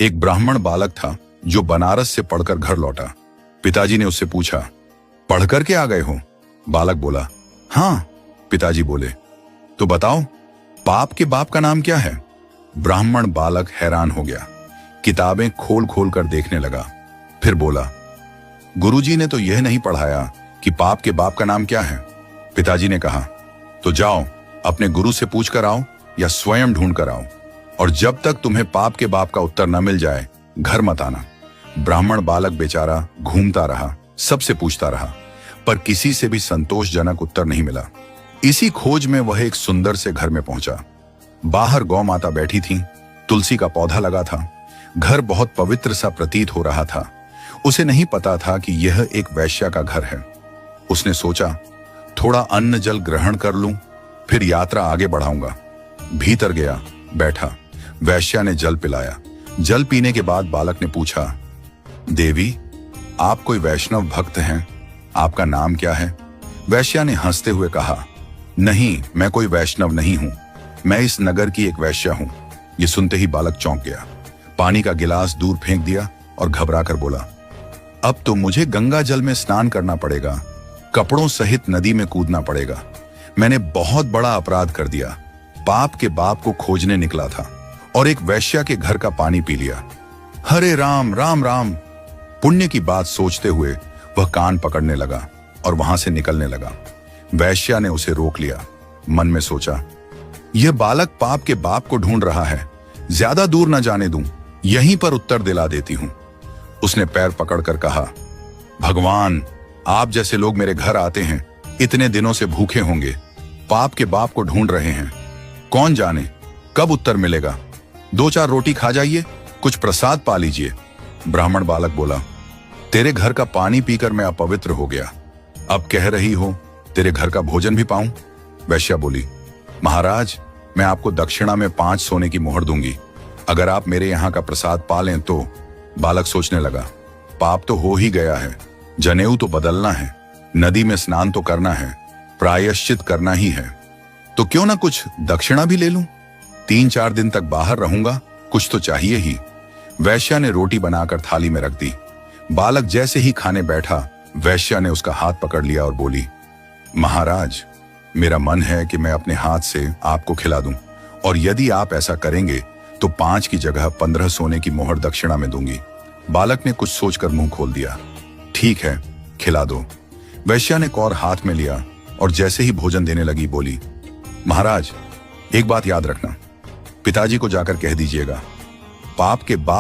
एक ब्राह्मण बालक था जो बनारस से पढ़कर घर लौटा। पिताजी ने उससे पूछा, पढ़कर के आ गए हो? बालक बोला, हाँ। पिताजी बोले, तो बताओ पाप के बाप का नाम क्या है? ब्राह्मण बालक हैरान हो गया, किताबें खोल खोल कर देखने लगा। फिर बोला, गुरुजी ने तो यह नहीं पढ़ाया कि पाप के बाप का नाम क्या है। पिताजी ने कहा, तो जाओ अपने गुरु से पूछ कर आओ या स्वयं ढूंढ कर आओ, और जब तक तुम्हें पाप के बाप का उत्तर न मिल जाए घर मत आना। ब्राह्मण बालक बेचारा घूमता रहा, सबसे पूछता रहा, पर किसी से भी संतोषजनक उत्तर नहीं मिला। इसी खोज में वह एक सुंदर से घर में पहुंचा। बाहर गौ माता बैठी थी, तुलसी का पौधा लगा था। घर बहुत पवित्र सा प्रतीत हो रहा था। उसे नहीं पता था कि यह एक वैश्या का घर है। उसने सोचा, थोड़ा अन्न जल ग्रहण कर लूं, फिर यात्रा आगे बढ़ाऊंगा। भीतर गया, बैठा। वैश्या ने जल पिलाया। जल पीने के बाद बालक ने पूछा, देवी, आप कोई वैष्णव भक्त हैं? आपका नाम क्या है? वैश्या ने हंसते हुए कहा, नहीं, मैं कोई वैष्णव नहीं हूं, मैं इस नगर की एक वैश्या हूं। यह सुनते ही बालक चौंक गया, पानी का गिलास दूर फेंक दिया और घबरा कर बोला, अब तो मुझे गंगा जल में स्नान करना पड़ेगा, कपड़ों सहित नदी में कूदना पड़ेगा। मैंने बहुत बड़ा अपराध कर दिया। पाप के बाप को खोजने निकला था और एक वैश्या के घर का पानी पी लिया। हरे राम राम राम। पुण्य की बात सोचते हुए वह कान पकड़ने लगा और वहां से निकलने लगा। वैश्या ने उसे रोक लिया। मन में सोचा, यह बालक पाप के बाप को ढूंढ रहा है, ज्यादा दूर न जाने दूं, यहीं पर उत्तर दिला देती हूं। उसने पैर पकड़कर कहा, भगवान, आप जैसे लोग मेरे घर आते हैं, इतने दिनों से भूखे होंगे, पाप के बाप को ढूंढ रहे हैं, कौन जाने कब उत्तर मिलेगा। 2-4 रोटी खा जाइए, कुछ प्रसाद पा लीजिए। ब्राह्मण बालक बोला, तेरे घर का पानी पीकर मैं अपवित्र हो गया, अब कह रही हो तेरे घर का भोजन भी पाऊं? वैश्या बोली, महाराज, मैं आपको दक्षिणा में 5 सोने की मोहर दूंगी, अगर आप मेरे यहाँ का प्रसाद पा लें तो। बालक सोचने लगा, पाप तो हो ही गया है, जनेऊ तो बदलना है, नदी में स्नान तो करना है, प्रायश्चित करना ही है, तो क्यों ना कुछ दक्षिणा भी ले लूं। 3-4 दिन तक बाहर रहूंगा, कुछ तो चाहिए ही। वैश्या ने रोटी बनाकर थाली में रख दी। बालक जैसे ही खाने बैठा, वैश्या ने उसका हाथ पकड़ लिया और बोली, महाराज, मेरा मन है कि मैं अपने हाथ से आपको खिला दूं, और यदि आप ऐसा करेंगे तो 5 की जगह 15 सोने की मोहर दक्षिणा में दूंगी। बालक ने कुछ सोचकर मुंह खोल दिया, ठीक है, खिला दो। वैश्या ने कौर हाथ में लिया और जैसे ही भोजन देने लगी बोली, महाराज, एक बात याद रखना, पिताजी को जाकर कह दीजिएगा, पाप के बाप